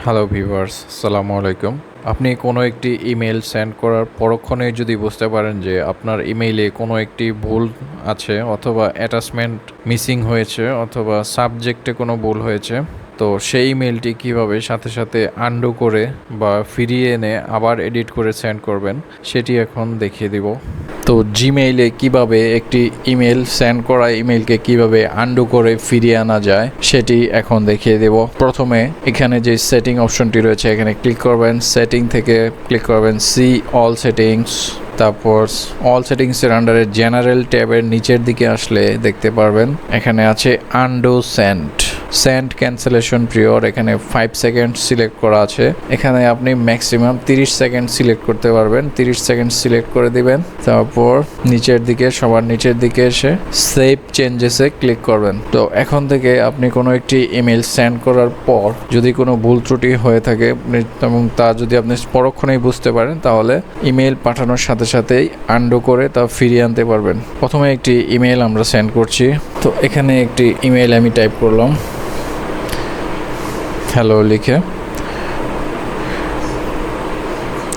Hello viewers, আসসালামু আলাইকুম। আপনি কোনো একটি ইমেল সেন্ড করার পরক্ষণেই যদি বুঝতে পারেন যে আপনার ইমেইলে কোনো একটি ভুল আছে অথবা অ্যাটাচমেন্ট মিসিং হয়েছে অথবা সাবজেক্টে কোনো ভুল হয়েছে, তো সেই ইমেলটি কিভাবে সাথে সাথে আনডু করে বা ফিরিয়ে এনে আবার এডিট করে সেন্ড করবেন সেটি এখন দেখিয়ে দিব। তো জিমেইলে কিভাবে একটি ইমেল সেন্ড করা ইমেলকে কিভাবে আনডু করে ফিরিয়ে আনা যায় সেটি এখন দেখিয়ে দেব। প্রথমে এখানে যে সেটিং অপশনটি রয়েছে এখানে ক্লিক করবেন, সেটিং থেকে ক্লিক করবেন সি অল সেটিংস, তারপর অল সেটিংসের আন্ডারে জেনারেল ট্যাবের নিচের দিকে আসলে দেখতে পারবেন এখানে আছে আনডু সেন্ড ক্যান্সেলেশন প্রিয়র। এখানে 5 সেকেন্ড সিলেক্ট করা আছে। এখানে আপনি ম্যাক্সিমাম 30 সেকেন্ড সিলেক্ট করতে পারবেন। 30 সেকেন্ড সিলেক্ট করে দিবেন, তারপর নিচের দিকে সবার নিচের দিকে এসে সেভ চেঞ্জেসে ক্লিক করবেন। তো এখন থেকে আপনি কোনো একটি ইমেল সেন্ড করার পর যদি কোনো ভুল ত্রুটি হয়ে থাকে এবং তা যদি আপনি পরক্ষণেই বুঝতে পারেন তাহলে ইমেল পাঠানোর সাথে সাথেই আনডু করে তা ফিরিয়ে আনতে পারবেন। প্রথমে একটি ইমেল আমরা সেন্ড করছি। তো এখানে একটি ইমেল আমি টাইপ করলাম, হ্যালো লিখে,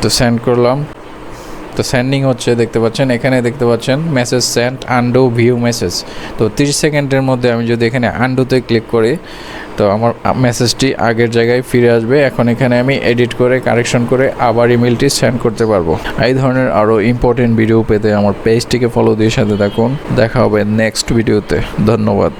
তো সেন্ড করলাম। তো সেন্ডিং হচ্ছে, দেখতে পাচ্ছেন এখানে দেখতে পাচ্ছেন message send, undo view message. তো 30 সেকেন্ডের মধ্যে আমি যদি এখানে আনডুতে ক্লিক করি তো আমার মেসেজটি আগের জায়গায় ফিরে আসবে। এখন এখানে আমি এডিট করে কারেকশন করে আবার ইমেলটি সেন্ড করতে পারবো। এই ধরনের আরও ইম্পর্টেন্ট ভিডিও পেতে আমার পেজটিকে ফলো দিয়ে সাথে থাকুন। দেখা হবে নেক্সট ভিডিওতে। ধন্যবাদ।